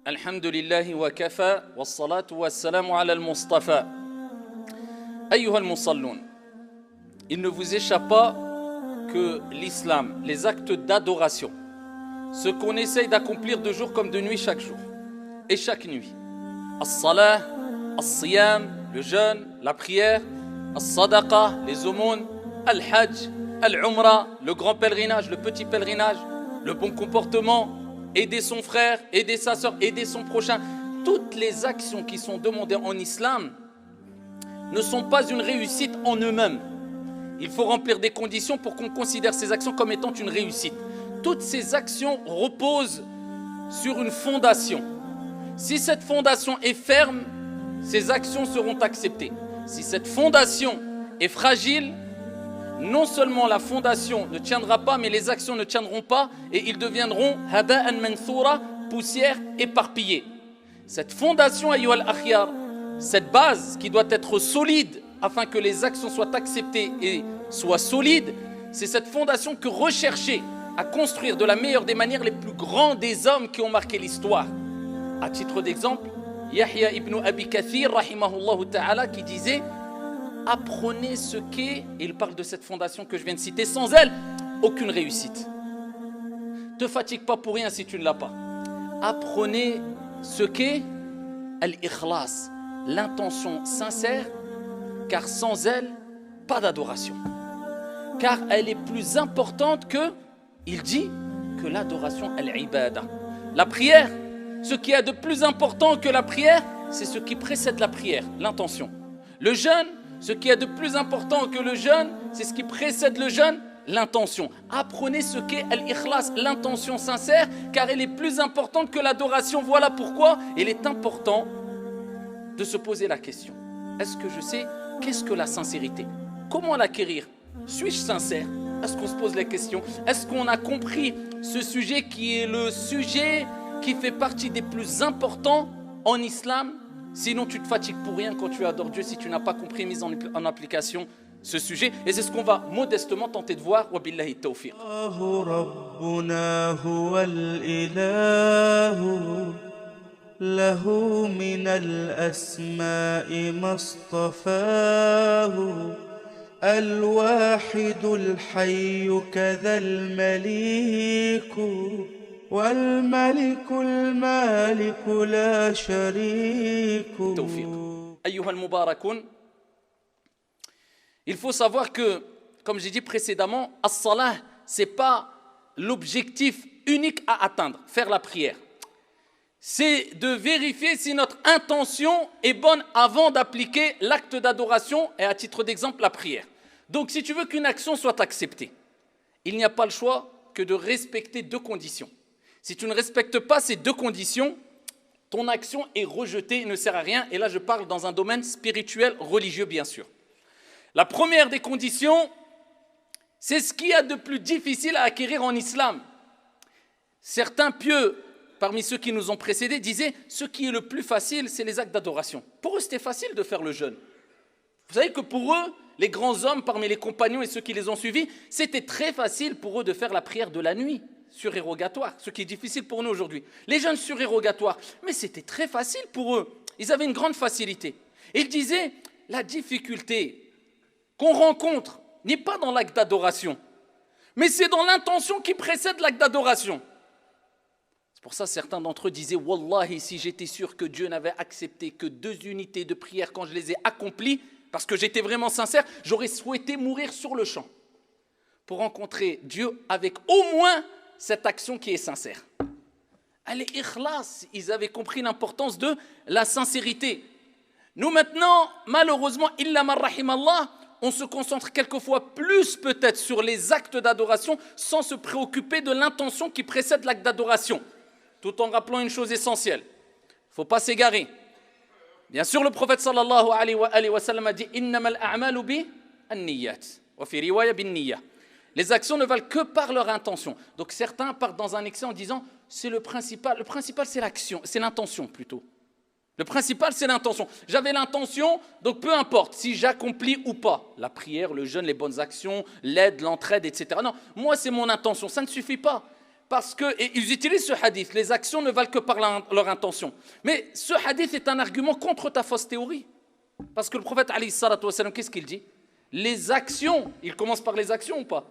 الحمد لله وكفى والصلاة والسلام على المصطفى أيها المصلون. Il ne vous échappe pas que l'islam, les actes d'adoration, ce qu'on essaye d'accomplir de jour comme de nuit chaque jour et chaque nuit, as-salah, as-siyam, le jeûne, la prière, as-sadaqa, les aumônes, al-hajj, al-umra, le grand pèlerinage, le petit pèlerinage, le bon comportement, aider son frère, aider sa soeur, aider son prochain. Toutes les actions qui sont demandées en islam ne sont pas une réussite en eux-mêmes. Il faut remplir des conditions pour qu'on considère ces actions comme étant une réussite. Toutes ces actions reposent sur une fondation. Si cette fondation est ferme, ces actions seront acceptées. Si cette fondation est fragile, non seulement la fondation ne tiendra pas, mais les actions ne tiendront pas et ils deviendront haba'an manthura, poussière éparpillée. Cette fondation, ayyuhal akhyar, cette base qui doit être solide afin que les actions soient acceptées et soient solides, c'est cette fondation que rechercher à construire de la meilleure des manières les plus grands des hommes qui ont marqué l'histoire. À titre d'exemple, Yahya ibn Abi Kathir, rahimahullah ta'ala, qui disait: apprenez ce qu'est, et il parle de cette fondation que je viens de citer, sans elle, aucune réussite. Ne te fatigue pas pour rien si tu ne l'as pas. Apprenez ce qu'est al-ikhlas, l'intention sincère, car sans elle, pas d'adoration. Car elle est plus importante que, il dit, que l'adoration al-ibada. La prière, ce qui est de plus important que la prière, c'est ce qui précède la prière, l'intention. Le jeûne, ce qui est de plus important que le jeûne, c'est ce qui précède le jeûne, l'intention. Apprenez ce qu'est al-ikhlas, l'intention sincère, car elle est plus importante que l'adoration. Voilà pourquoi il est important de se poser la question. Est-ce que je sais qu'est-ce que la sincérité? Comment l'acquérir? Suis-je sincère? Est-ce qu'on se pose la question? Est-ce qu'on a compris ce sujet qui est le sujet qui fait partie des plus importants en islam? Sinon, tu te fatigues pour rien quand tu adores Dieu si tu n'as pas compris, mis en application ce sujet. Et c'est ce qu'on va modestement tenter de voir. Wa billahi tawfiq. له من الأسماء ما اصطفاه الواحد الحي كذا المليك والملك المالك لا شريك. أيها المباركون, il faut savoir que, comme j'ai dit précédemment, as-salah, ce n'est pas l'objectif unique à atteindre, faire la prière. C'est de vérifier si notre intention est bonne avant d'appliquer l'acte d'adoration et à titre d'exemple la prière. Donc si tu veux qu'une action soit acceptée, il n'y a pas le choix que de respecter deux conditions. Si tu ne respectes pas ces deux conditions, ton action est rejetée, ne sert à rien. Et là je parle dans un domaine spirituel, religieux bien sûr. La première des conditions, c'est ce qu'il y a de plus difficile à acquérir en islam. Certains pieux parmi ceux qui nous ont précédés, disaient ce qui est le plus facile, c'est les actes d'adoration. Pour eux, c'était facile de faire le jeûne. Vous savez que pour eux, les grands hommes parmi les compagnons et ceux qui les ont suivis, c'était très facile pour eux de faire la prière de la nuit, surérogatoire, ce qui est difficile pour nous aujourd'hui. Les jeûnes surérogatoires, mais c'était très facile pour eux. Ils avaient une grande facilité. Et ils disaient, la difficulté qu'on rencontre n'est pas dans l'acte d'adoration, mais c'est dans l'intention qui précède l'acte d'adoration. Pour ça, certains d'entre eux disaient « Wallahi, si j'étais sûr que Dieu n'avait accepté que 2 unités de prière quand je les ai accomplies, parce que j'étais vraiment sincère, j'aurais souhaité mourir sur le champ pour rencontrer Dieu avec au moins cette action qui est sincère. » Al-ikhlas, ils avaient compris l'importance de la sincérité. Nous maintenant, malheureusement, illa man rahimallah, on se concentre quelquefois plus peut-être sur les actes d'adoration sans se préoccuper de l'intention qui précède l'acte d'adoration. Tout en rappelant une chose essentielle, il ne faut pas s'égarer. Bien sûr, le prophète sallallahu alayhi wa sallam a dit « Innamal a'malu bi an-niyyat » wa fi riwaya bin niyya. Les actions ne valent que par leur intention. Donc certains partent dans un excès en disant « c'est le principal c'est l'action, c'est l'intention plutôt. Le principal c'est l'intention. J'avais l'intention, donc peu importe si j'accomplis ou pas. La prière, le jeûne, les bonnes actions, l'aide, l'entraide, etc. Non, moi c'est mon intention, ça ne suffit pas. parce que, et ils utilisent ce hadith, les actions ne valent que par leur intention. Mais ce hadith est un argument contre ta fausse théorie. Parce que le prophète, alayhi salatu wassalam, qu'est-ce qu'il dit? Les actions, il commence par les actions ou pas?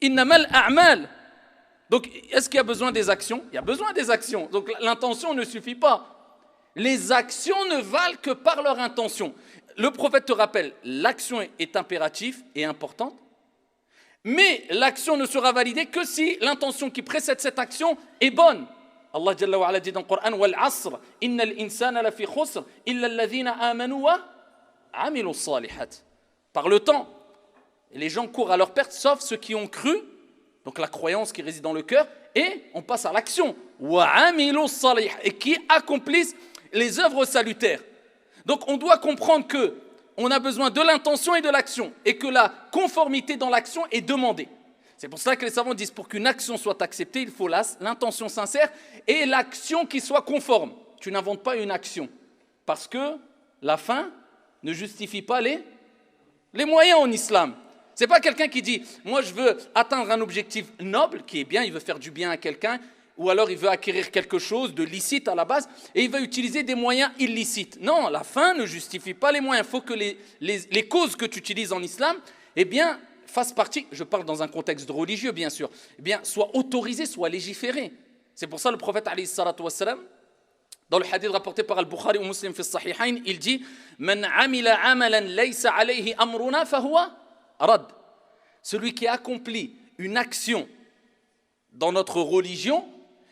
Innamal a'mal. Donc, est-ce qu'il y a besoin des actions? Il y a besoin des actions. Donc, l'intention ne suffit pas. Les actions ne valent que par leur intention. Le prophète te rappelle, l'action est impérative et importante, mais l'action ne sera validée que si l'intention qui précède cette action est bonne. Allah Jalla wa Ala dit dans le Coran, Wal asr, innal insana lafi khusr, illa alladhina amanu wa amilu salihat. Par le temps, les gens courent à leur perte, sauf ceux qui ont cru, donc la croyance qui réside dans le cœur, et on passe à l'action, wa amilu salihat, et qui accomplissent les œuvres salutaires. Donc on doit comprendre que on a besoin de l'intention et de l'action, et que la conformité dans l'action est demandée. C'est pour ça que les savants disent, pour qu'une action soit acceptée, il faut l'intention sincère et l'action qui soit conforme. Tu n'inventes pas une action, parce que la fin ne justifie pas les moyens en islam. Ce n'est pas quelqu'un qui dit, moi je veux atteindre un objectif noble, qui est bien, il veut faire du bien à quelqu'un, ou alors il veut acquérir quelque chose de licite à la base, et il va utiliser des moyens illicites. Non, la fin ne justifie pas les moyens. Il faut que les causes que tu utilises en islam, eh bien, fassent partie, je parle dans un contexte religieux bien sûr, eh bien, soient autorisées, soient légiférées. C'est pour ça le prophète, alayhi salatu wassalam, dans le hadith rapporté par Al-Bukhari ou Muslim fi Sahihain, il dit « Man amila amalan laysa alayhi amruna fahuwa rad » Celui qui accomplit une action dans notre religion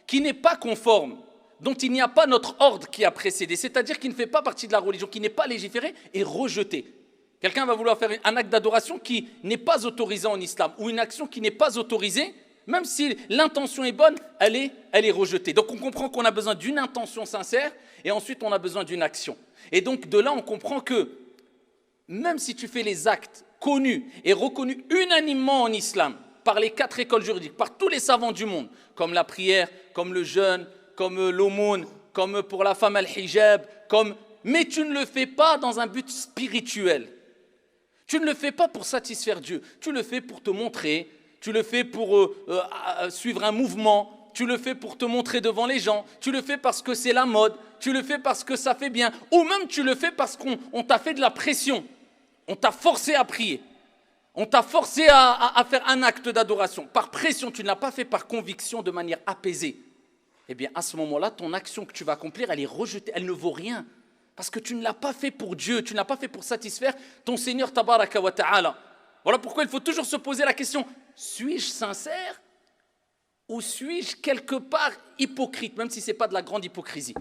qui n'est pas conforme, dont il n'y a pas notre ordre qui a précédé, c'est-à-dire qui ne fait pas partie de la religion, qui n'est pas légiféré, est rejeté. Quelqu'un va vouloir faire un acte d'adoration qui n'est pas autorisé en islam, ou une action qui n'est pas autorisée, même si l'intention est bonne, elle est rejetée. Donc on comprend qu'on a besoin d'une intention sincère, et ensuite on a besoin d'une action. Et donc de là on comprend que, même si tu fais les actes connus et reconnus unanimement en islam, par les 4 écoles juridiques, par tous les savants du monde, comme la prière, comme le jeûne, comme l'aumône, comme pour la femme al-hijab, mais tu ne le fais pas dans un but spirituel. Tu ne le fais pas pour satisfaire Dieu, tu le fais pour te montrer, tu le fais pour suivre un mouvement, tu le fais pour te montrer devant les gens, tu le fais parce que c'est la mode, tu le fais parce que ça fait bien, ou même tu le fais parce qu'on t'a fait de la pression, on t'a forcé à prier, on t'a forcé à faire un acte d'adoration. Par pression, tu ne l'as pas fait par conviction de manière apaisée. Eh bien à ce moment-là, ton action que tu vas accomplir, elle est rejetée, elle ne vaut rien. Parce que tu ne l'as pas fait pour Dieu, tu ne l'as pas fait pour satisfaire ton Seigneur Tabaraka wa Ta'ala. Voilà pourquoi il faut toujours se poser la question, suis-je sincère ou suis-je quelque part hypocrite, même si ce n'est pas de la grande hypocrisie.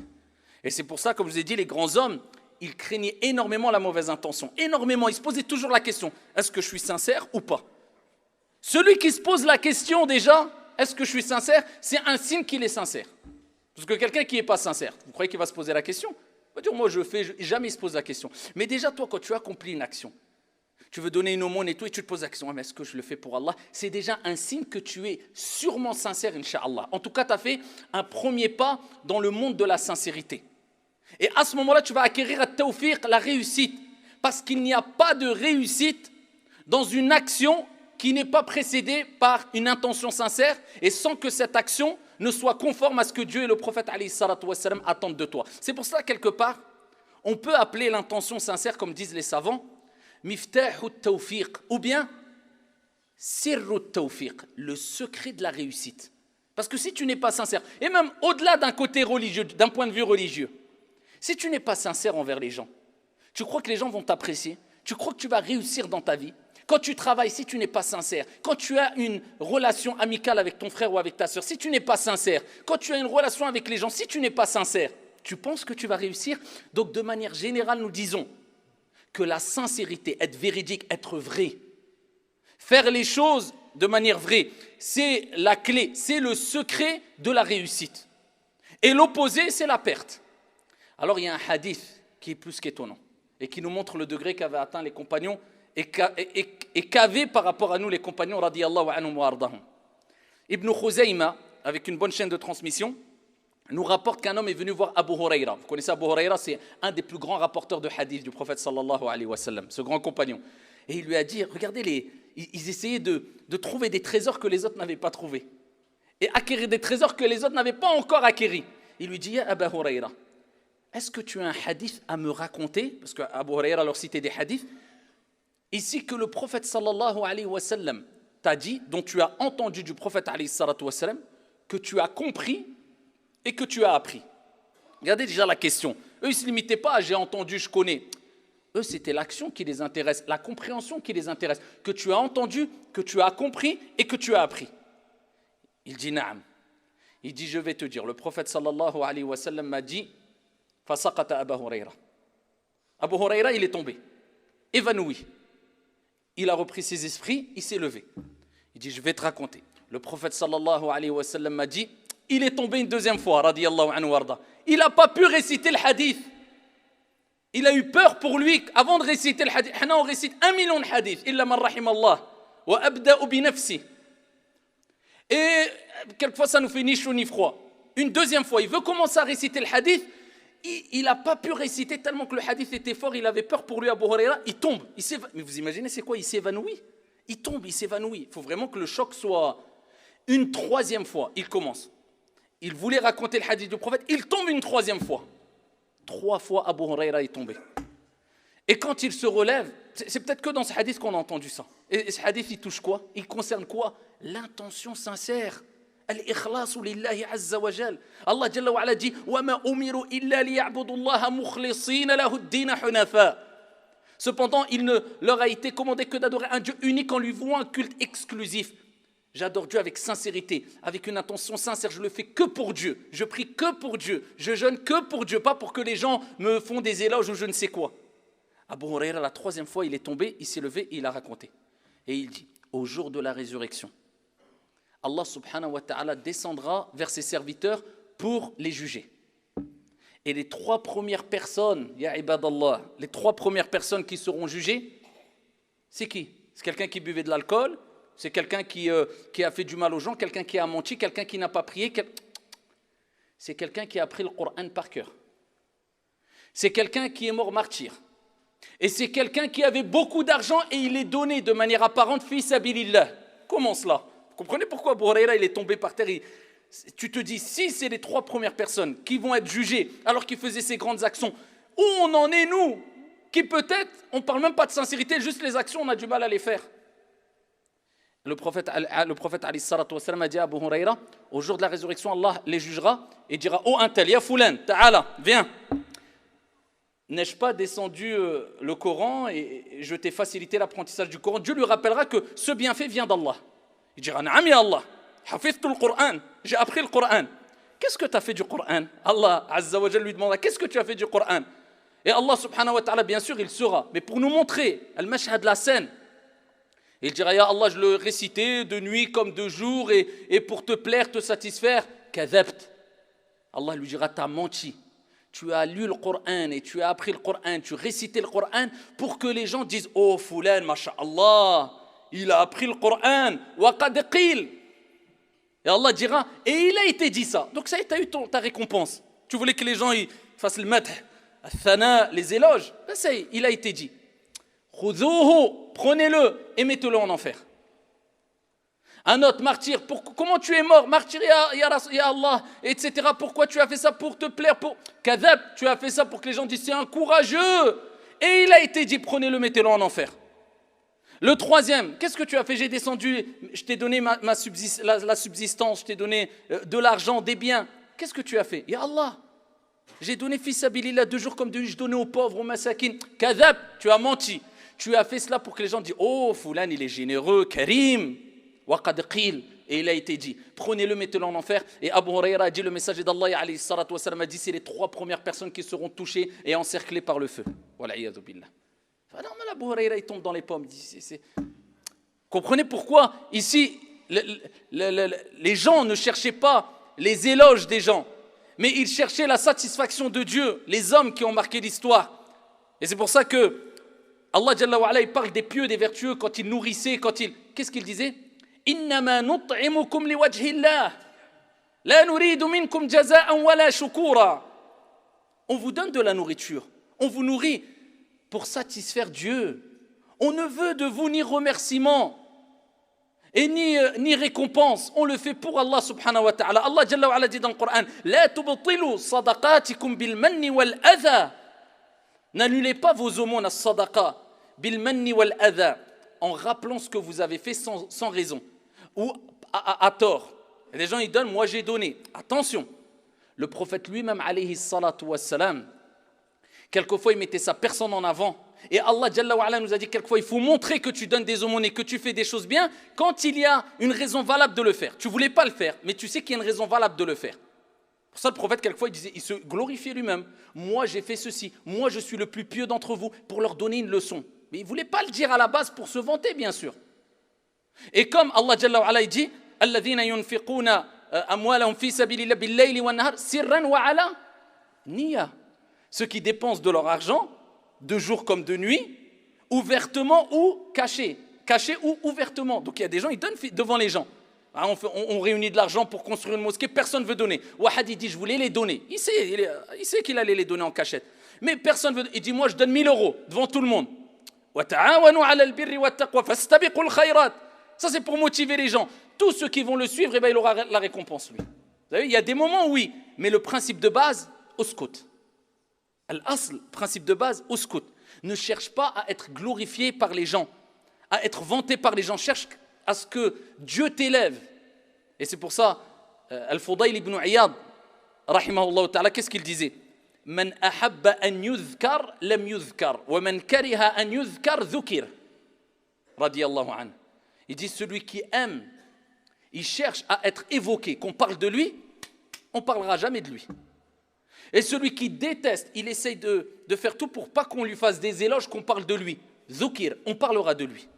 Et c'est pour ça, comme je vous ai dit, les grands hommes, ils craignaient énormément la mauvaise intention, énormément. Ils se posaient toujours la question, est-ce que je suis sincère ou pas? Celui qui se pose la question déjà, est-ce que je suis sincère, c'est un signe qu'il est sincère. Parce que quelqu'un qui n'est pas sincère, vous croyez qu'il va se poser la question? Dire, moi je fais, jamais il se pose la question. Mais déjà toi quand tu accomplis une action, tu veux donner une aumône et tout, et tu te poses la question, mais est-ce que je le fais pour Allah? C'est déjà un signe que tu es sûrement sincère, Inch'Allah. En tout cas, tu as fait un premier pas dans le monde de la sincérité. Et à ce moment-là, tu vas acquérir at-tawfiq, la réussite. Parce qu'il n'y a pas de réussite dans une action qui n'est pas précédée par une intention sincère et sans que cette action ne soit conforme à ce que Dieu et le prophète alayhi salatu wassalam attendent de toi. C'est pour ça, quelque part, on peut appeler l'intention sincère, comme disent les savants, miftahu tawfiq, ou bien sirru tawfiq, le secret de la réussite. Parce que si tu n'es pas sincère, et même au-delà d'un côté religieux, d'un point de vue religieux, si tu n'es pas sincère envers les gens, tu crois que les gens vont t'apprécier, tu crois que tu vas réussir dans ta vie. Quand tu travailles, si tu n'es pas sincère, quand tu as une relation amicale avec ton frère ou avec ta sœur, si tu n'es pas sincère, quand tu as une relation avec les gens, si tu n'es pas sincère, tu penses que tu vas réussir? Donc de manière générale, nous disons que la sincérité, être véridique, être vrai, faire les choses de manière vraie, c'est la clé, c'est le secret de la réussite. Et l'opposé, c'est la perte. Alors il y a un hadith qui est plus qu'étonnant et qui nous montre le degré qu'avaient atteint les compagnons et qu'avaient par rapport à nous les compagnons radiyallahu anhum wa ardahum. Ibn Khuzayma, avec une bonne chaîne de transmission, nous rapporte qu'un homme est venu voir Abu Huraira. Vous connaissez Abu Huraira, c'est un des plus grands rapporteurs de hadith du prophète sallallahu alayhi wa sallam, ce grand compagnon. Et il lui a dit, regardez, ils essayaient de trouver des trésors que les autres n'avaient pas trouvés. et acquérir des trésors que les autres n'avaient pas encore acquéris. Il lui dit, Ya Aba Huraira, est-ce que tu as un hadith à me raconter? Parce qu'Abu Huraira leur citait des hadiths. Ici que le prophète sallallahu alayhi wa sallam t'a dit, dont tu as entendu du prophète alayhi salatu wa sallam, que tu as compris et que tu as appris. Regardez déjà la question. Eux, ils ne se limitaient pas à j'ai entendu, je connais. Eux, c'était l'action qui les intéresse, la compréhension qui les intéresse. Que tu as entendu, que tu as compris et que tu as appris. Il dit Naam. Il dit je vais te dire. Le prophète sallallahu alayhi wa sallam m'a dit Fasaqata Aba Huraira. Abu Huraira, il est tombé, évanoui. Il a repris ses esprits, il s'est levé. Il dit je vais te raconter. Le prophète sallallahu alayhi wa sallam m'a dit il est tombé une deuxième fois, radiyallahu anhu warda. Il n'a pas pu réciter le hadith. Il a eu peur pour lui avant de réciter le hadith. On récite 1 million de hadiths. Illa man rahim Allah. Wa abda'u bi nafsi. Et quelquefois, ça nous fait ni chaud ni froid. Une deuxième fois, il veut commencer à réciter le hadith. Il n'a pas pu réciter tellement que le hadith était fort. Il avait peur pour lui, Abu Huraira. Il tombe. Mais vous imaginez, c'est quoi? Il s'évanouit. Il tombe, il s'évanouit. Il faut vraiment que le choc soit une troisième fois. Il commence. Il voulait raconter le hadith du prophète. Il tombe une troisième fois. 3 fois, Abu Huraira est tombé. Et quand il se relève, c'est peut-être que dans ce hadith qu'on a entendu ça. Et ce hadith, il touche quoi? Il concerne quoi? L'intention sincère. Al-ikhlasu lillahi azza wa jal. Allah jalla wa ala dit wa ma umiru illa liya'budu Allah mukhlisina lahu ad-din hunafa. Cependant, il ne leur a été commandé que d'adorer un Dieu unique en lui vouant un culte exclusif. J'adore Dieu avec sincérité, avec une intention sincère. Je le fais que pour Dieu. Je prie que pour Dieu. Je jeûne que pour Dieu, pas pour que les gens me font des éloges ou je ne sais quoi. Abu Huraira, la 3e fois, il est tombé, il s'est levé et il a raconté. Et il dit, au jour de la résurrection, Allah subhanahu wa ta'ala descendra vers ses serviteurs pour les juger. Et les 3 premières personnes, ya ibadallah, les 3 premières personnes qui seront jugées, c'est qui? C'est quelqu'un qui buvait de l'alcool? C'est quelqu'un qui a fait du mal aux gens, quelqu'un qui a menti, quelqu'un qui n'a pas prié. C'est quelqu'un qui a appris le Coran par cœur. C'est quelqu'un qui est mort martyr. Et c'est quelqu'un qui avait beaucoup d'argent et il est donné de manière apparente fi sabilillah. Comment cela? Vous comprenez pourquoi Abu Huraira il est tombé par terre? Tu te dis, si c'est les 3 premières personnes qui vont être jugées alors qu'ils faisaient ces grandes actions, où on en est nous? Qui peut-être, on ne parle même pas de sincérité, juste les actions, on a du mal à les faire. Le prophète alayhi salatu wa sallam a dit à Abu Huraira, au jour de la résurrection, Allah les jugera et dira, oh un tel, ya fulan, ta'ala, viens. N'ai-je pas descendu le Coran et je t'ai facilité l'apprentissage du Coran? Dieu lui rappellera que ce bienfait vient d'Allah. Il dira, na'am ya Allah, hafiztu le Coran, j'ai appris le Coran. Qu'est-ce que tu as fait du Coran? Allah azza wa jalla lui demandera, qu'est-ce que tu as fait du Coran? Et Allah subhanahu wa ta'ala, bien sûr, il saura, mais pour nous montrer, al-mashhad, la scène, il dira, ya Allah, je le récitais de nuit comme de jour et pour te plaire, te satisfaire, kadhabt. Allah lui dira, t'as menti. Tu as lu le Coran et tu as appris le Coran, tu récitais le Coran pour que les gens disent, oh fulan, masha'Allah, il a appris le Coran, wa qad qil. Et Allah dira, et il a été dit ça. Donc ça y est, tu as eu ta récompense. Tu voulais que les gens ils fassent le madh, al-thana, les éloges. Là, ça y est, il a été dit. Khudhuhu, prenez-le et mettez-le en enfer. Un autre martyr, comment tu es mort? Martyr, ya Allah, etc. Pourquoi tu as fait ça? Pour te plaire, pour kadhab, tu as fait ça pour que les gens disent c'est un courageux. Et il a été dit, prenez-le, mettez-le en enfer. Le 3e, qu'est-ce que tu as fait? J'ai descendu, je t'ai donné la subsistance, je t'ai donné de l'argent, des biens. Qu'est-ce que tu as fait? Ya Allah, j'ai donné fils sabilillah 2 jours comme 2 nuits, je donnais aux pauvres, aux masakin. Kadhab, tu as menti. Tu as fait cela pour que les gens disent, oh, Foulan, il est généreux, Karim, wa qad qil. Et il a été dit, prenez-le, mettez-le en enfer. Et Abu Huraira a dit, le messager d'Allah, alayhi salatu wa sallam, a dit, c'est les 3 premières personnes qui seront touchées et encerclées par le feu. Wal'iyadhu billah. Non, mais Abu Huraira, il tombe dans les pommes. Comprenez pourquoi, ici, les gens ne cherchaient pas les éloges des gens, mais ils cherchaient la satisfaction de Dieu, les hommes qui ont marqué l'histoire. Et c'est pour ça que Allah Jalla wa ala, il parle des pieux, des vertueux, quand ils nourrissaient, qu'est-ce qu'il disait? Innama nut'imukum liwajhillah, la nuridu minkum jaza'an wala shukura. On vous donne de la nourriture, on vous nourrit pour satisfaire Dieu. On ne veut de vous ni remerciement, Et ni récompense, on le fait pour Allah subhanahu wa ta'ala. Allah Jalla wa ala dit dans le Coran, La tubtilu sadaqatikum bil manni wal adha. N'annulez pas vos aumônes à sadaqa bil manni wal adha, en rappelant ce que vous avez fait sans raison ou à tort. Et les gens ils donnent, moi j'ai donné. Attention, le prophète lui-même alayhi salatu wassalam, quelquefois il mettait sa personne en avant. Et Allah Jalla wa ala nous a dit quelquefois il faut montrer que tu donnes des aumônes et que tu fais des choses bien quand il y a une raison valable de le faire. Tu ne voulais pas le faire, mais tu sais qu'il y a une raison valable de le faire. Pour ça le prophète quelquefois il se glorifiait lui-même. Moi j'ai fait ceci, moi je suis le plus pieux d'entre vous, pour leur donner une leçon. Mais il ne voulait pas le dire à la base pour se vanter bien sûr. Et comme Allah Jalla wa ala il dit Alladhina yunfiquna amwalahum fi sabilillah bil layli wan nahar sirran wa ala niya. Ceux qui dépensent de leur argent de jour comme de nuit, ouvertement ou caché ou ouvertement. Donc il y a des gens, ils donnent devant les gens. On réunit de l'argent pour construire une mosquée, personne ne veut donner. Wahad il dit, je voulais les donner. Il sait qu'il allait les donner en cachette. Mais personne ne veut. Il dit, moi je donne 1000 € devant tout le monde. Ça c'est pour motiver les gens. Tous ceux qui vont le suivre, eh ben, il aura la récompense lui. Vous savez, il y a des moments, oui, mais le principe de base, au scout. Al-asl, principe de base, uskut. Ne cherche pas à être glorifié par les gens, à être vanté par les gens. Cherche à ce que Dieu t'élève. Et c'est pour ça, Al-Fudayl ibn Iyad, rahimahullah ta'ala, qu'est-ce qu'il disait? Man ahabba an yuzkar, lam yuzkar. Wa man kariha an yuzkar, dhukir. Radiyallahu anhu. Il dit, celui qui aime, il cherche à être évoqué, qu'on parle de lui, on ne parlera jamais de lui. Et celui qui déteste, il essaye de faire tout pour pas qu'on lui fasse des éloges, qu'on parle de lui. Zukir, on parlera de lui.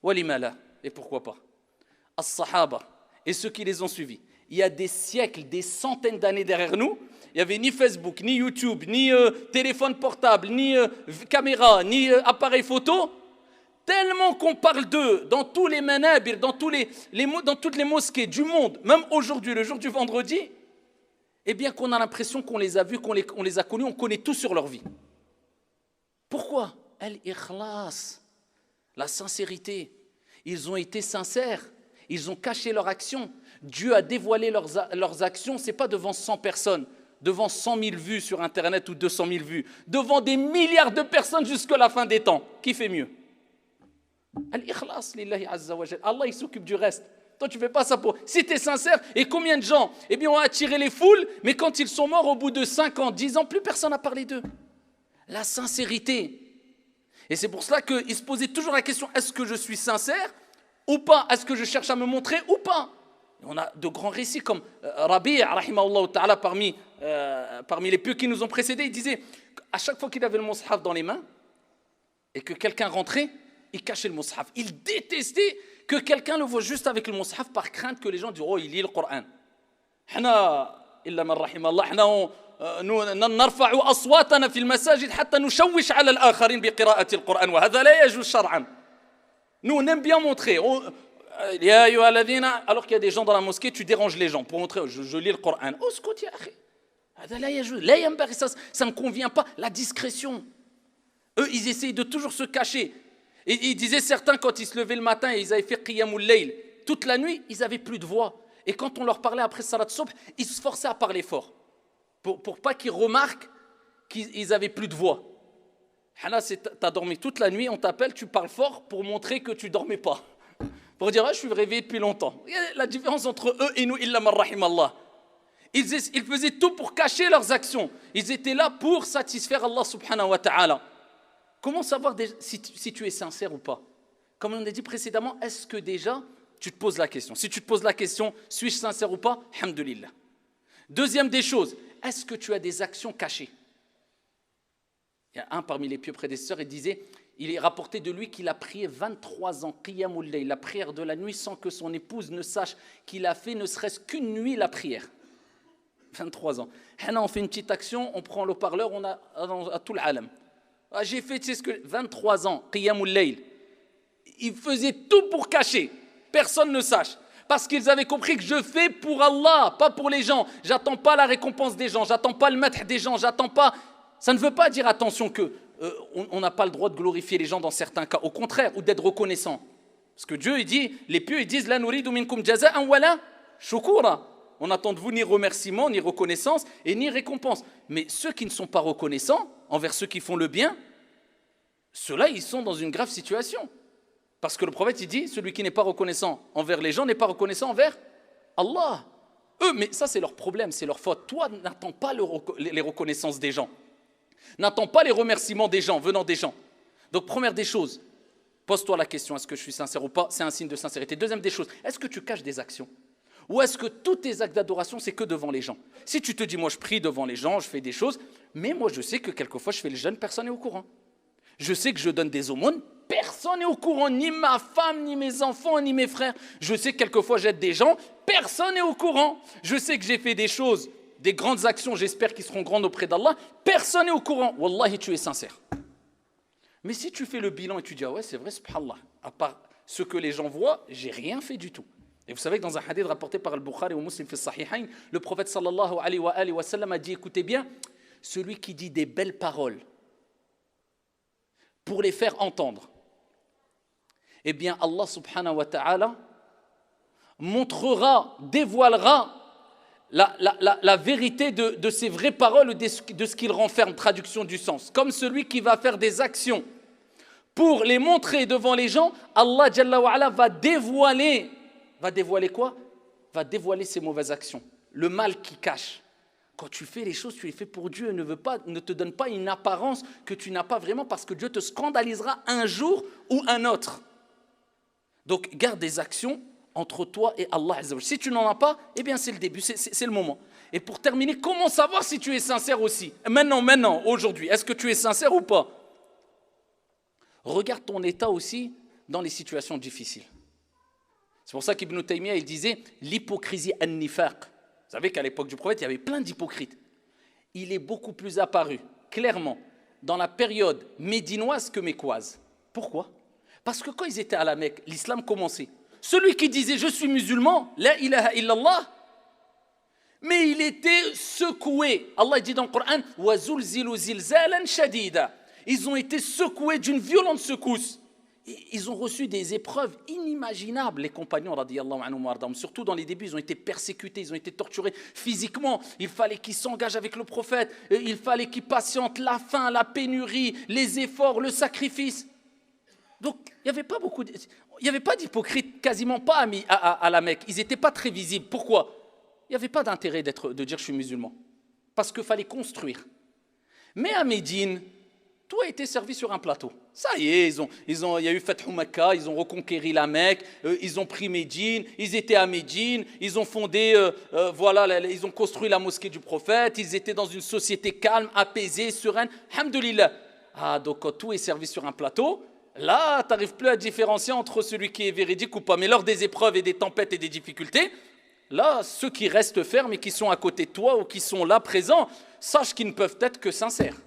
Walimala, et pourquoi pas. As-Sahaba, et ceux qui les ont suivis. Il y a des siècles, des centaines d'années derrière nous, il n'y avait ni Facebook, ni YouTube, ni téléphone portable, ni caméra, ni appareil photo. Tellement qu'on parle d'eux dans tous les manabir, dans toutes les mosquées du monde, même aujourd'hui, le jour du vendredi, eh bien qu'on a l'impression qu'on les a vus, qu'on les a connus, on connaît tout sur leur vie. Pourquoi? Al-ikhlas, la sincérité. Ils ont été sincères, ils ont caché leur action. Dieu a dévoilé leurs actions, ce n'est pas devant 100 personnes, devant 100 000 vues sur Internet ou 200 000 vues, devant des milliards de personnes jusqu'à la fin des temps. Qui fait mieux? Al-ikhlas, lillahi azza wa jal. Allah, il s'occupe du reste. Toi, tu ne fais pas ça pour... Si tu es sincère, et combien de gens ont attiré les foules, mais quand ils sont morts au bout de 5 ans, 10 ans, plus personne n'a parlé d'eux. La sincérité. Et c'est pour cela qu'ils se posaient toujours la question, est-ce que je suis sincère ou pas? Est-ce que je cherche à me montrer ou pas? Et on a de grands récits comme Rabi', rahimahullah ta'ala, parmi les pieux qui nous ont précédés, il disait, à chaque fois qu'il avait le mushaf dans les mains, et que quelqu'un rentrait, il cachait le mushaf. Il détestait que quelqu'un le voit juste avec le mushaf par crainte que les gens disent oh il lit le Coran. Hna illa man rahimallah hna نرفع أصواتنا في المساجد حتى نشوش على الآخرين بقراءة القرآن وهذا لا يجوز شرعا. Nous on aime bien montrer يا أيها الذين alors qu'il y a des gens dans la mosquée tu déranges les gens pour montrer je lis le Coran. اسكت يا أخي هذا لا يجوز لا ينبغي ça ne convient pas la discrétion. Eux ils essayent de toujours se cacher. Et ils disaient certains, quand ils se levaient le matin et ils avaient fait Qiyamul Layl, toute la nuit, ils n'avaient plus de voix. Et quand on leur parlait après Salat Subh, ils se forçaient à parler fort. Pour pas qu'ils remarquent qu'ils n'avaient plus de voix. Hana, tu as dormi toute la nuit, on t'appelle, tu parles fort pour montrer que tu ne dormais pas. Pour dire, je suis réveillé depuis longtemps. Il y a la différence entre eux et nous, illa man rahimallah. Ils faisaient tout pour cacher leurs actions. Ils étaient là pour satisfaire Allah subhanahu wa ta'ala. Comment savoir si tu es sincère ou pas? Comme on a dit précédemment, est-ce que déjà tu te poses la question? Si tu te poses la question, suis-je sincère ou pas? Alhamdulillah. Deuxième des choses, est-ce que tu as des actions cachées? Il y a un parmi les pieux prédécesseurs, il est rapporté de lui qu'il a prié 23 ans, Qiyamul Layl, la prière de la nuit, sans que son épouse ne sache qu'il a fait ne serait-ce qu'une nuit la prière. 23 ans. On fait une petite action, on prend le parleur, on a à tout l'alam. J'ai fait, tu sais ce que 23 ans, Qiyamul Layl. Ils faisaient tout pour cacher, personne ne sache. Parce qu'ils avaient compris que je fais pour Allah, pas pour les gens. J'attends pas la récompense des gens, j'attends pas le maître des gens, j'attends pas. Ça ne veut pas dire, attention, qu'on n'a pas le droit de glorifier les gens dans certains cas. Au contraire, ou d'être reconnaissant. Parce que Dieu, il dit, les pieux, ils disent, la nuridu minkum jaza'an wala shukura. On n'attend de vous ni remerciement, ni reconnaissance, et ni récompense. Mais ceux qui ne sont pas reconnaissants envers ceux qui font le bien, ceux-là, ils sont dans une grave situation. Parce que le prophète, il dit, celui qui n'est pas reconnaissant envers les gens n'est pas reconnaissant envers Allah. Eux, mais ça, c'est leur problème, c'est leur faute. Toi, n'attends pas les reconnaissances des gens. N'attends pas les remerciements des gens, venant des gens. Donc, première des choses, pose-toi la question, est-ce que je suis sincère ou pas? C'est un signe de sincérité. Deuxième des choses, est-ce que tu caches des actions? Ou est-ce que tous tes actes d'adoration, c'est que devant les gens? Si tu te dis, moi, je prie devant les gens, je fais des choses, mais moi, je sais que quelquefois, je fais le jeûne, personne n'est au courant. Je sais que je donne des aumônes, personne n'est au courant, ni ma femme, ni mes enfants, ni mes frères. Je sais que quelquefois, j'aide des gens, personne n'est au courant. Je sais que j'ai fait des choses, des grandes actions, j'espère qu'ils seront grandes auprès d'Allah, personne n'est au courant. Wallahi, tu es sincère. Mais si tu fais le bilan et tu dis, ah ouais, c'est vrai, subhanallah, à part ce que les gens voient, j'ai rien fait du tout. Et vous savez que dans un hadith rapporté par Al-Bukhari ou Muslim fi Sahihain, le prophète sallallahu alayhi wa sallam a dit, écoutez bien, celui qui dit des belles paroles pour les faire entendre, eh bien Allah subhanahu wa ta'ala montrera, dévoilera la vérité de ces vraies paroles ou de ce qu'il renferme, traduction du sens. Comme celui qui va faire des actions pour les montrer devant les gens, Allah Jalla wa ala va dévoiler quoi? Va dévoiler ses mauvaises actions, le mal qui cache. Quand tu fais les choses, tu les fais pour Dieu, ne te donne pas une apparence que tu n'as pas vraiment, parce que Dieu te scandalisera un jour ou un autre. Donc garde des actions entre toi et Allah Azza wa Jalla. Si tu n'en as pas, eh bien c'est le début, c'est le moment. Et pour terminer, comment savoir si tu es sincère aussi? Maintenant, aujourd'hui, est-ce que tu es sincère ou pas? Regarde ton état aussi dans les situations difficiles. C'est pour ça qu'Ibn Taymiyyah, il disait l'hypocrisie an-nifaq. Vous savez qu'à l'époque du prophète, il y avait plein d'hypocrites. Il est beaucoup plus apparu, clairement, dans la période médinoise que mécoise. Pourquoi? Parce que quand ils étaient à la Mecque, l'islam commençait. Celui qui disait « je suis musulman », la ilaha illallah, mais il était secoué. Allah dit dans le Coran « wa zulzilu zilzalan shadida ». Ils ont été secoués d'une violente secousse. Ils ont reçu des épreuves inimaginables, les compagnons, radiyallahu anhum, surtout dans les débuts, ils ont été persécutés, ils ont été torturés physiquement. Il fallait qu'ils s'engagent avec le prophète, il fallait qu'ils patientent la faim, la pénurie, les efforts, le sacrifice. Donc, il n'y avait pas d'hypocrite, quasiment pas à la Mecque. Ils n'étaient pas très visibles. Pourquoi? Il n'y avait pas d'intérêt de dire je suis musulman, parce qu'il fallait construire. Mais à Médine, tout a été servi sur un plateau. Ça y est, il y a eu Fathu Makkah, ils ont reconquéri la Mecque, ils ont pris Médine, ils étaient à Médine, ils ont fondé, ils ont construit la mosquée du prophète, ils étaient dans une société calme, apaisée, sereine. Alhamdulillah. Ah, donc quand tout est servi sur un plateau, là, tu n'arrives plus à différencier entre celui qui est véridique ou pas. Mais lors des épreuves et des tempêtes et des difficultés, là, ceux qui restent fermes et qui sont à côté de toi ou qui sont là présents, sache qu'ils ne peuvent être que sincères.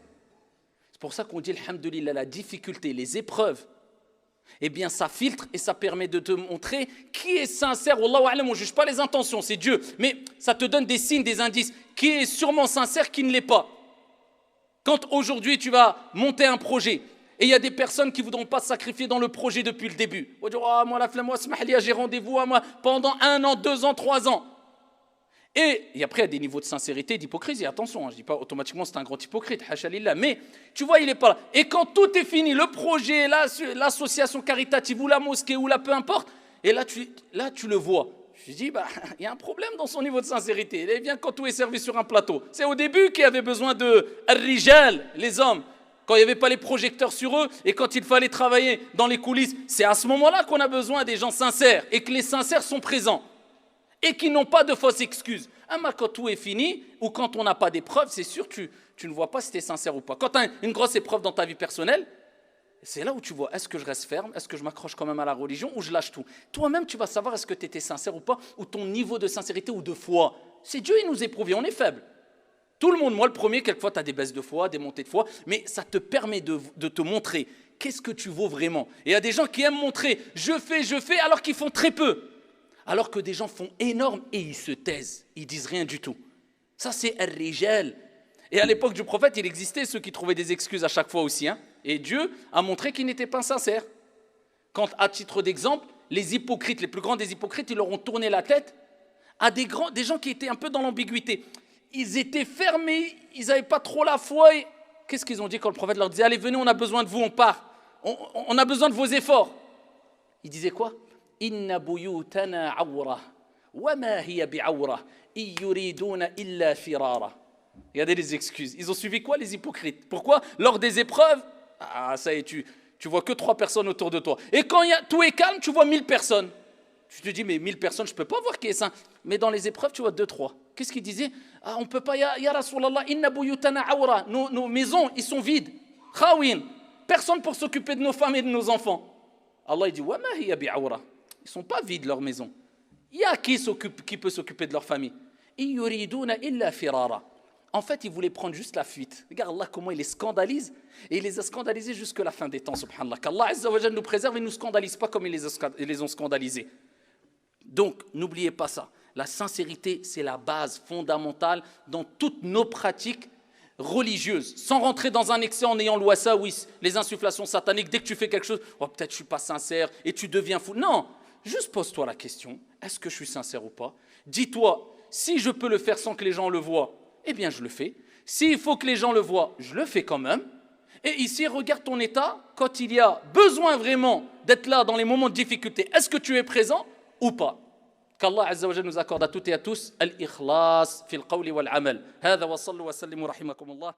C'est pour ça qu'on dit, alhamdulillah, la difficulté, les épreuves, eh bien ça filtre et ça permet de te montrer qui est sincère. Wallahu a'lam, on ne juge pas les intentions, c'est Dieu. Mais ça te donne des signes, des indices. Qui est sûrement sincère, qui ne l'est pas. Quand aujourd'hui tu vas monter un projet, et il y a des personnes qui ne voudront pas se sacrifier dans le projet depuis le début. On va dire, oh, moi la flamme, moi j'ai rendez-vous moi, pendant 1 an, 2 ans, 3 ans. Et après, il y a des niveaux de sincérité, d'hypocrisie. Attention, je ne dis pas automatiquement c'est un grand hypocrite, hacha lillah, mais tu vois, il n'est pas là. Et quand tout est fini, le projet, l'association caritative ou la mosquée ou la peu importe, et là tu le vois. Je dis, il y a un problème dans son niveau de sincérité. Il vient quand tout est servi sur un plateau. C'est au début qu'il y avait besoin de rijal, les hommes. Quand il n'y avait pas les projecteurs sur eux et quand il fallait travailler dans les coulisses, c'est à ce moment-là qu'on a besoin des gens sincères et que les sincères sont présents. Et qui n'ont pas de fausses excuses. Quand tout est fini, ou quand on n'a pas d'épreuve, c'est sûr que tu ne vois pas si tu es sincère ou pas. Quand tu as une grosse épreuve dans ta vie personnelle, c'est là où tu vois, est-ce que je reste ferme, est-ce que je m'accroche quand même à la religion, ou je lâche tout. Toi-même, tu vas savoir est-ce que tu étais sincère ou pas, ou ton niveau de sincérité ou de foi. C'est Dieu, il nous éprouve, on est faible. Tout le monde, moi le premier, quelquefois tu as des baisses de foi, des montées de foi, mais ça te permet de te montrer qu'est-ce que tu vaux vraiment. Et il y a des gens qui aiment montrer, je fais, alors qu'ils font très peu. Alors que des gens font énorme et ils se taisent, ils disent rien du tout. Ça c'est ar-rijal. Et à l'époque du prophète, il existait ceux qui trouvaient des excuses à chaque fois aussi. Et Dieu a montré qu'ils n'étaient pas sincères. Quand, à titre d'exemple, les hypocrites, les plus grands des hypocrites, ils leur ont tourné la tête à des gens qui étaient un peu dans l'ambiguïté. Ils étaient fermés, ils n'avaient pas trop la foi. Et qu'est-ce qu'ils ont dit quand le prophète leur disait « Allez, venez, on a besoin de vous, on part. On a besoin de vos efforts. » Ils disaient quoi ? « Inna buyutana awra, wa ma hiya bi'awra, yuriduna illa firara. » Regardez les excuses. Ils ont suivi quoi, les hypocrites ? Pourquoi ? Lors des épreuves, ça y est, tu vois que 3 personnes autour de toi. Et quand tout est calme, tu vois 1000 personnes. Tu te dis, mais 1000 personnes, je ne peux pas voir qui est saint. Mais dans les épreuves, tu vois 2-3. Qu'est-ce qu'ils disaient ? On ne peut pas, ya Rasulallah, inna buyutana awra. Nos maisons, ils sont vides. Khawin. Personne pour s'occuper de nos femmes et de nos enfants. Allah, il dit, wa ma hiya bi'awra. Ils ne sont pas vides, leurs maisons. Il y a qui peut s'occuper de leur famille. Yuriduna illa firara. En fait, ils voulaient prendre juste la fuite. Regarde Allah comment il les scandalise. Et il les a scandalisés jusqu'à la fin des temps, subhanallah. Qu'Allah Azza wa Jalla nous préserve et ne nous scandalise pas comme ils les ont scandalisés. Donc, n'oubliez pas ça. La sincérité, c'est la base fondamentale dans toutes nos pratiques religieuses. Sans rentrer dans un excès en ayant l'ouassa, oui, les insufflations sataniques. Dès que tu fais quelque chose, oh, peut-être je ne suis pas sincère et tu deviens fou. Non, juste pose-toi la question. Est-ce que je suis sincère ou pas ? Dis-toi, si je peux le faire sans que les gens le voient, eh bien je le fais. S'il faut que les gens le voient, je le fais quand même. Et ici, regarde ton état, quand il y a besoin vraiment d'être là dans les moments de difficulté, est-ce que tu es présent ou pas ? Qu'Allah Azza wa Jalla nous accorde à toutes et à tous al-ikhlas fil qawli wal amal. Hada wa sallu wa sallimu rahimakumullah.